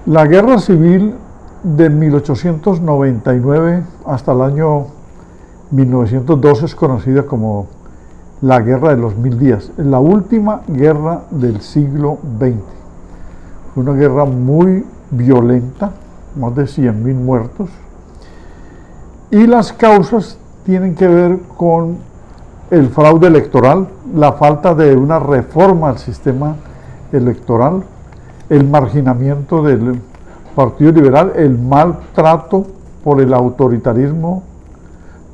La guerra civil de 1899 hasta el año 1912 es conocida como la Guerra de los 1000 días, la última guerra del siglo XX. Fue una guerra muy violenta, más de 100.000 muertos, y las causas tienen que ver con el fraude electoral, la falta de una reforma al sistema electoral, el marginamiento del Partido Liberal, el maltrato por el autoritarismo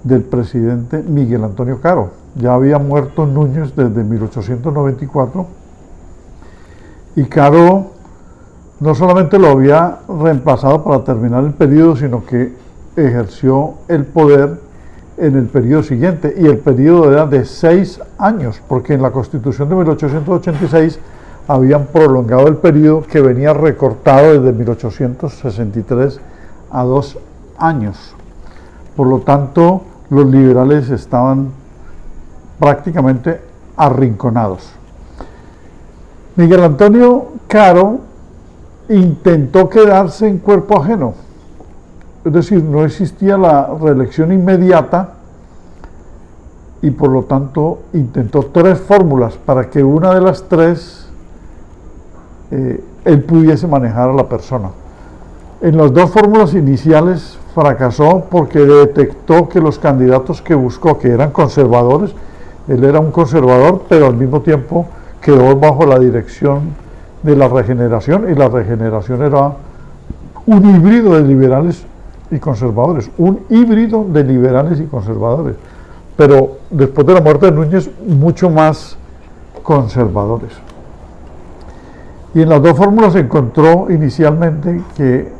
del presidente Miguel Antonio Caro. Ya había muerto Núñez desde 1894 y Caro no solamente lo había reemplazado para terminar el periodo, sino que ejerció el poder en el periodo siguiente, y el periodo era de 6 años, porque en la Constitución de 1886 habían prolongado el periodo, que venía recortado desde 1863 a 2 años. Por lo tanto, los liberales estaban prácticamente arrinconados. Miguel Antonio Caro intentó quedarse en cuerpo ajeno, es decir, no existía la reelección inmediata, y por lo tanto intentó 3 fórmulas para que una de las 3 él pudiese manejar a la persona. En las 2 fórmulas iniciales fracasó porque detectó que los candidatos que buscó, que eran conservadores, él era un conservador, pero al mismo tiempo quedó bajo la dirección de la Regeneración, y la Regeneración era un híbrido de liberales y conservadores, pero después de la muerte de Núñez, mucho más conservadores. Y en las 2 fórmulas se encontró inicialmente que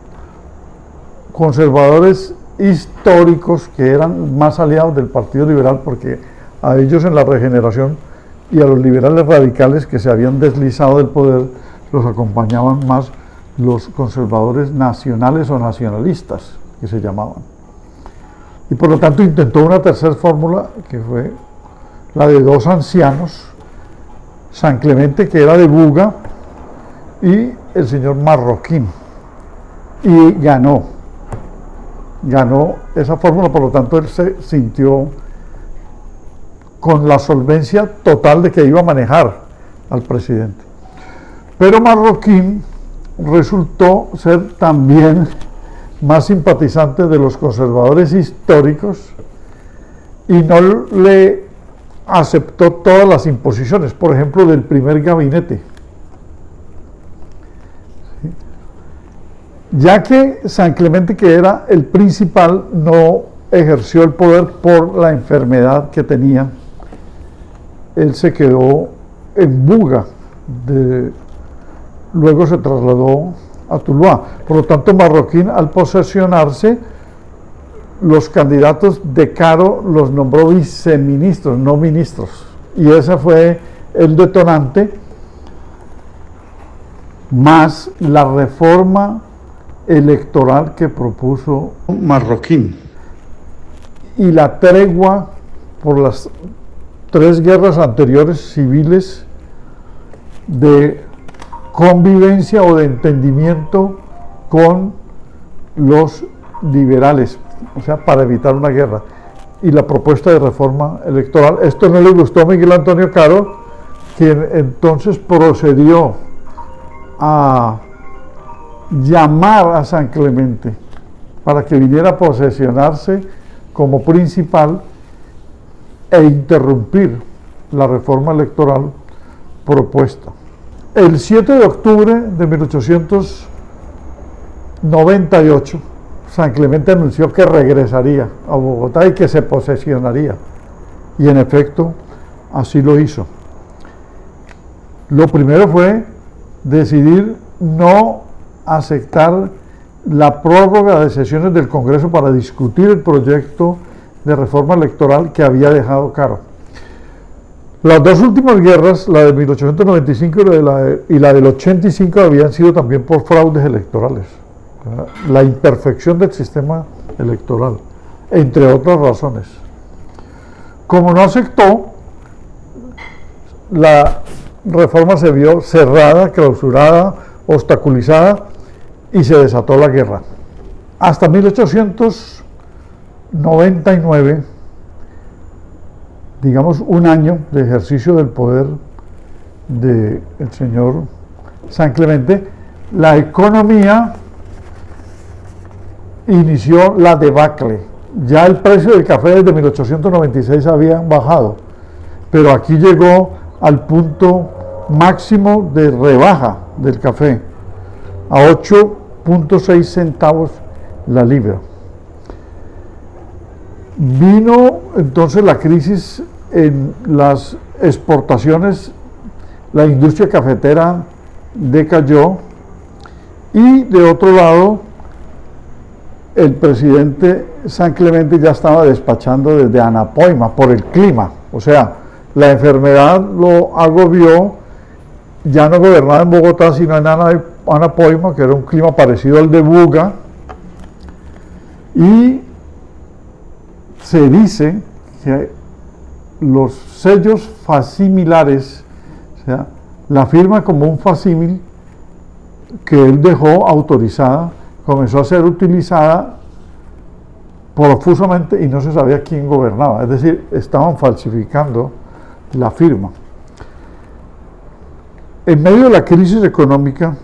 conservadores históricos, que eran más aliados del Partido Liberal, porque a ellos en la Regeneración y a los liberales radicales que se habían deslizado del poder los acompañaban más los conservadores nacionales o nacionalistas, que se llamaban. Y por lo tanto intentó una tercera fórmula, que fue la de 2 ancianos, San Clemente, que era de Buga, y el señor Marroquín, y ganó esa fórmula. Por lo tanto él se sintió con la solvencia total de que iba a manejar al presidente. Pero Marroquín resultó ser también más simpatizante de los conservadores históricos y no le aceptó todas las imposiciones, por ejemplo, del primer gabinete. Ya que San Clemente, que era el principal, no ejerció el poder por la enfermedad que tenía, él se quedó en Buga, luego se trasladó a Tuluá. Por lo tanto, Marroquín, al posesionarse, los candidatos de Caro los nombró viceministros, no ministros, y ese fue el detonante, más la reforma electoral que propuso Marroquín y la tregua por las 3 guerras anteriores civiles de convivencia o de entendimiento con los liberales, o sea, para evitar una guerra, y la propuesta de reforma electoral. Esto no le gustó a Miguel Antonio Caro, quien entonces procedió a llamar a San Clemente para que viniera a posesionarse como principal e interrumpir la reforma electoral propuesta. El 7 de octubre de 1898, San Clemente anunció que regresaría a Bogotá y que se posesionaría, y en efecto así lo hizo. Lo primero fue decidir no aceptar la prórroga de sesiones del Congreso para discutir el proyecto de reforma electoral que había dejado Caro. Las 2 últimas guerras, la de 1895 y la del 85, habían sido también por fraudes electorales, la imperfección del sistema electoral, entre otras razones. Como no aceptó, la reforma se vio cerrada, clausurada, obstaculizada, y se desató la guerra. Hasta 1899, digamos un año de ejercicio del poder del señor San Clemente, la economía inició la debacle. Ya el precio del café desde 1896 había bajado, pero aquí llegó al punto máximo de rebaja del café, a 8.6 centavos la libra. Vino entonces la crisis en las exportaciones, la industria cafetera decayó, y de otro lado el presidente San Clemente ya estaba despachando desde Anapoima por el clima, o sea, la enfermedad lo agobió, ya no gobernaba en Bogotá sino en Anapoima, que era un clima parecido al de Buga, y se dice que los sellos facsimilares, o sea, la firma como un facsímil que él dejó autorizada, comenzó a ser utilizada profusamente y no se sabía quién gobernaba, es decir, estaban falsificando la firma. En medio de la crisis económica,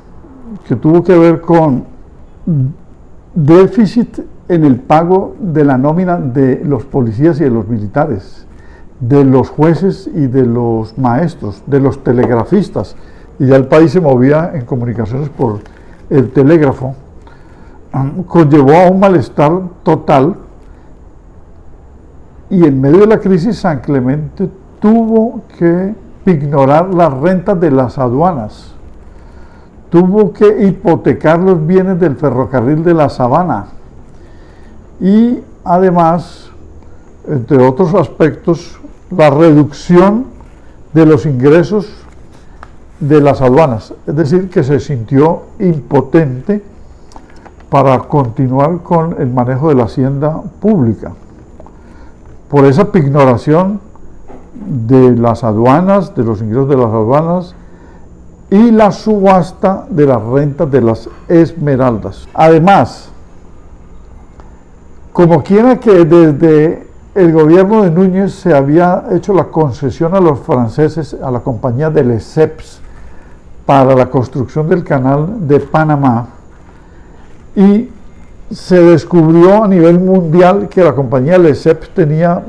que tuvo que ver con déficit en el pago de la nómina de los policías y de los militares, de los jueces y de los maestros, de los telegrafistas, y ya el país se movía en comunicaciones por el telégrafo, conllevó a un malestar total, y en medio de la crisis San Clemente tuvo que ignorar las rentas de las aduanas, tuvo que hipotecar los bienes del ferrocarril de la Sabana, y además, entre otros aspectos, la reducción de los ingresos de las aduanas, es decir, que se sintió impotente para continuar con el manejo de la hacienda pública. Por esa pignoración de las aduanas, de los ingresos de las aduanas, y la subasta de las rentas de las esmeraldas. Además, como quiera que desde el gobierno de Núñez se había hecho la concesión a los franceses, a la compañía de Lesseps, para la construcción del canal de Panamá, y se descubrió a nivel mundial que la compañía Lesseps tenía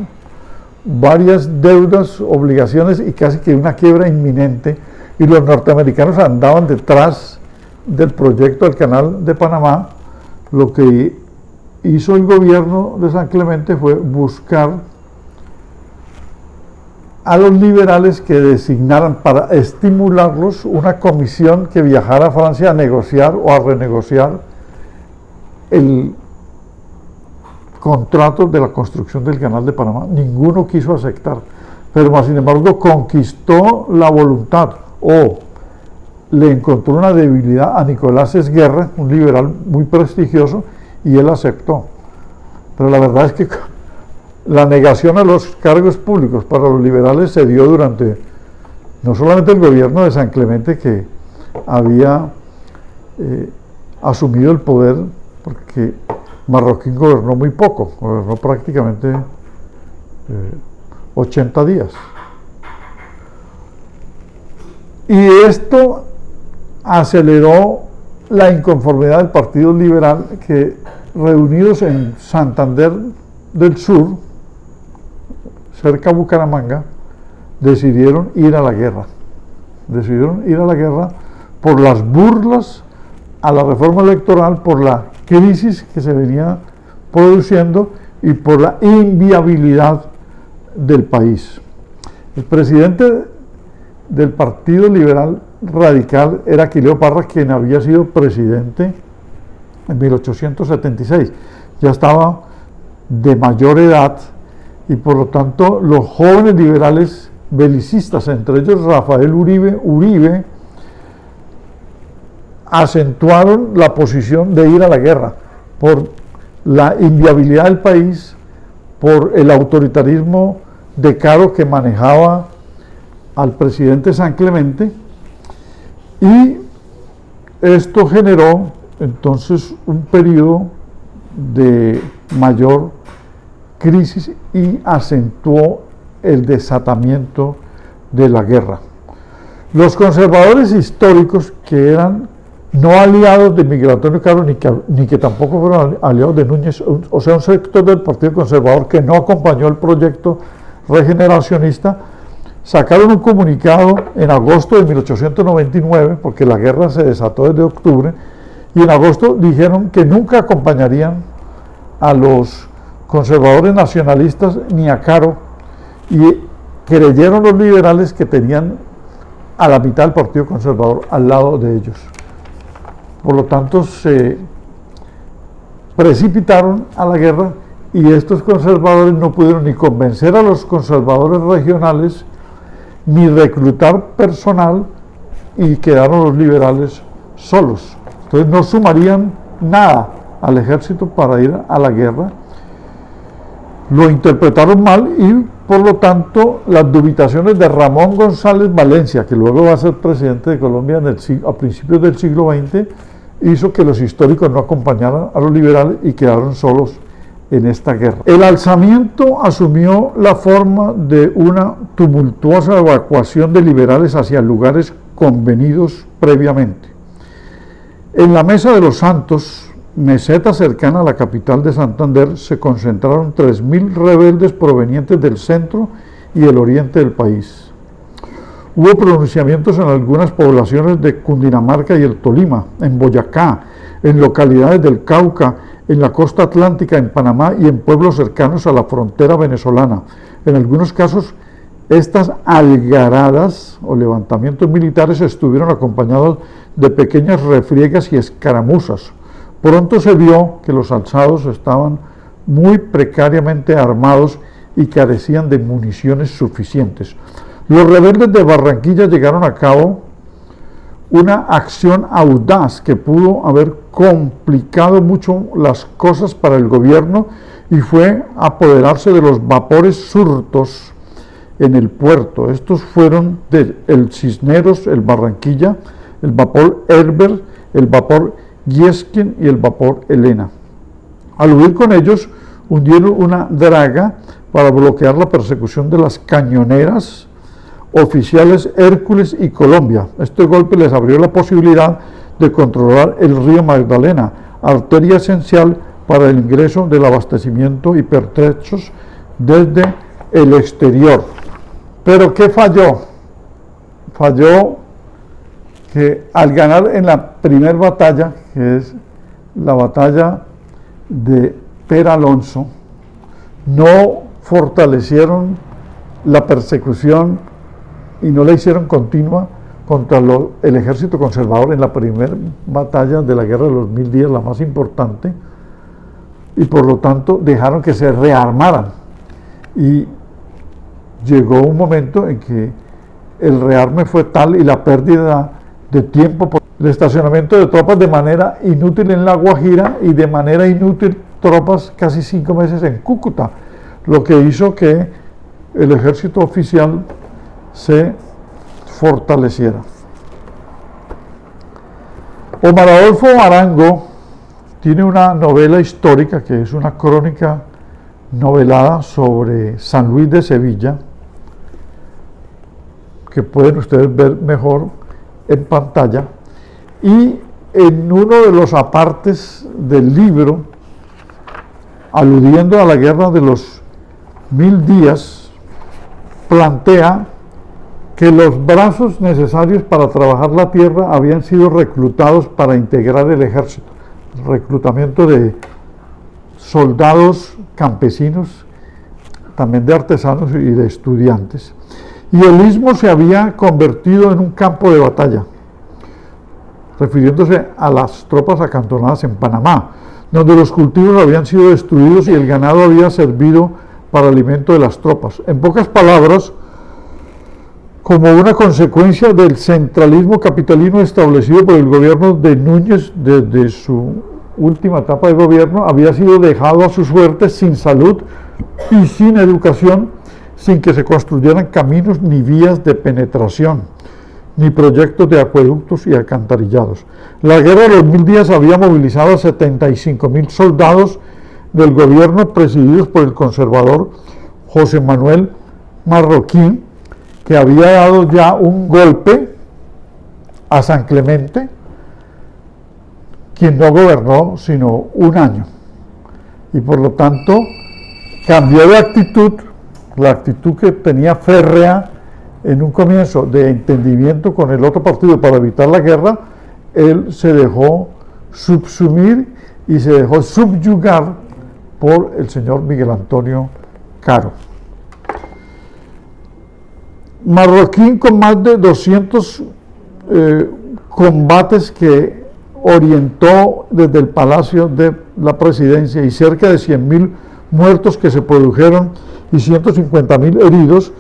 varias deudas, obligaciones y casi que una quiebra inminente, y los norteamericanos andaban detrás del proyecto del canal de Panamá. Lo que hizo el gobierno de San Clemente fue buscar a los liberales que designaran para estimularlos una comisión que viajara a Francia a negociar o a renegociar el contrato de la construcción del canal de Panamá. Ninguno quiso aceptar, pero más sin embargo conquistó la voluntad, o le encontró una debilidad a Nicolás Esguerra, un liberal muy prestigioso, y él aceptó. Pero la verdad es que la negación a los cargos públicos para los liberales se dio durante no solamente el gobierno de San Clemente, que había asumido el poder, porque Marroquín gobernó muy poco, gobernó prácticamente 80 días. Y esto aceleró la inconformidad del Partido Liberal, que reunidos en Santander del Sur, cerca de Bucaramanga, decidieron ir a la guerra. Decidieron ir a la guerra por las burlas a la reforma electoral, por la crisis que se venía produciendo y por la inviabilidad del país. El presidente del Partido Liberal Radical era Aquileo Parra, quien había sido presidente en 1876. Ya estaba de mayor edad, y por lo tanto los jóvenes liberales belicistas, entre ellos Rafael Uribe, acentuaron la posición de ir a la guerra por la inviabilidad del país, por el autoritarismo de Caro que manejaba al presidente San Clemente, y esto generó entonces un periodo de mayor crisis y acentuó el desatamiento de la guerra. Los conservadores históricos, que eran no aliados de Miguel Antonio Caro, ni que tampoco fueron aliados de Núñez, o sea, un sector del Partido Conservador que no acompañó el proyecto regeneracionista, sacaron un comunicado en agosto de 1899, porque la guerra se desató desde octubre, y en agosto dijeron que nunca acompañarían a los conservadores nacionalistas ni a Caro, y creyeron los liberales que tenían a la mitad del Partido Conservador al lado de ellos. Por lo tanto, se precipitaron a la guerra y estos conservadores no pudieron ni convencer a los conservadores regionales ni reclutar personal, y quedaron los liberales solos. Entonces no sumarían nada al ejército para ir a la guerra. Lo interpretaron mal y por lo tanto las dubitaciones de Ramón González Valencia, que luego va a ser presidente de Colombia a principios del siglo XX, hizo que los históricos no acompañaran a los liberales y quedaron solos en esta guerra. El alzamiento asumió la forma de una tumultuosa evacuación de liberales hacia lugares convenidos previamente. En la Mesa de los Santos, meseta cercana a la capital de Santander, se concentraron 3.000 rebeldes provenientes del centro y el oriente del país. Hubo pronunciamientos en algunas poblaciones de Cundinamarca y el Tolima, en Boyacá, en localidades del Cauca, en la costa atlántica, en Panamá y en pueblos cercanos a la frontera venezolana. En algunos casos, estas algaradas o levantamientos militares estuvieron acompañados de pequeñas refriegas y escaramuzas. Pronto se vio que los alzados estaban muy precariamente armados y carecían de municiones suficientes. Los rebeldes de Barranquilla llegaron a cabo una acción audaz que pudo haber complicado mucho las cosas para el gobierno, y fue apoderarse de los vapores surtos en el puerto. Estos fueron el Cisneros, el Barranquilla, el vapor Herbert, el vapor Giesken y el vapor Elena. Al huir con ellos, hundieron una draga para bloquear la persecución de las cañoneras oficiales Hércules y Colombia. Este golpe les abrió la posibilidad de controlar el río Magdalena, arteria esencial para el ingreso del abastecimiento y pertrechos desde el exterior. ¿Pero qué falló? Falló que al ganar en la primera batalla, que es la batalla de Peralonso, no fortalecieron la persecución y no la hicieron continua contra el ejército conservador en la primera batalla de la Guerra de los 1000 días, la más importante, y por lo tanto dejaron que se rearmaran. Y llegó un momento en que el rearme fue tal y la pérdida de tiempo por el estacionamiento de tropas de manera inútil en La Guajira y de manera inútil tropas casi 5 meses en Cúcuta, lo que hizo que el ejército oficial se fortaleciera. Omar Adolfo Arango tiene una novela histórica que es una crónica novelada sobre San Luis de Sevilla, que pueden ustedes ver mejor en pantalla, y en uno de los apartes del libro, aludiendo a la guerra de los 1000 días, plantea que los brazos necesarios para trabajar la tierra habían sido reclutados para integrar el ejército, reclutamiento de soldados campesinos, también de artesanos y de estudiantes, y el istmo se había convertido en un campo de batalla, refiriéndose a las tropas acantonadas en Panamá, donde los cultivos habían sido destruidos y el ganado había servido para alimento de las tropas. En pocas palabras, como una consecuencia del centralismo capitalino establecido por el gobierno de Núñez desde su última etapa de gobierno, había sido dejado a su suerte, sin salud y sin educación, sin que se construyeran caminos ni vías de penetración. ni proyectos de acueductos y alcantarillados. La guerra de los 1000 días había movilizado a 75.000 soldados del gobierno presididos por el conservador José Manuel Marroquín, que había dado ya un golpe a San Clemente, quien no gobernó sino un año, y por lo tanto cambió de actitud, la actitud que tenía férrea en un comienzo de entendimiento con el otro partido para evitar la guerra. Él se dejó subsumir y se dejó subyugar por el señor Miguel Antonio Caro. Marroquín, con más de 200 combates que orientó desde el Palacio de la Presidencia y cerca de 100.000 muertos que se produjeron y 150.000 heridos,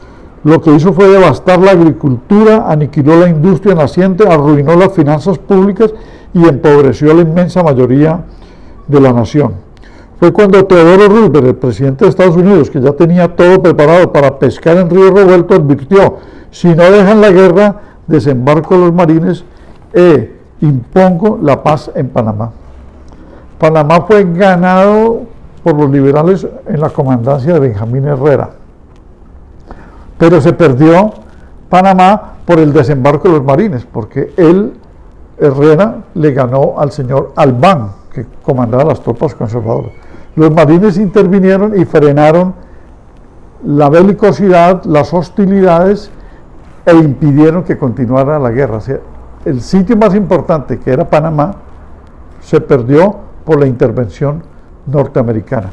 lo que hizo fue devastar la agricultura, aniquiló la industria naciente, arruinó las finanzas públicas y empobreció a la inmensa mayoría de la nación. Fue cuando Teodoro Roosevelt, el presidente de Estados Unidos, que ya tenía todo preparado para pescar en río revuelto, advirtió: si no dejan la guerra, desembarco los marines e impongo la paz en Panamá. Panamá fue ganado por los liberales en la comandancia de Benjamín Herrera, pero se perdió Panamá por el desembarco de los marines, porque Herrera le ganó al señor Albán, que comandaba las tropas conservadoras. Los marines intervinieron y frenaron la belicosidad, las hostilidades, e impidieron que continuara la guerra. O sea, el sitio más importante, que era Panamá, se perdió por la intervención norteamericana.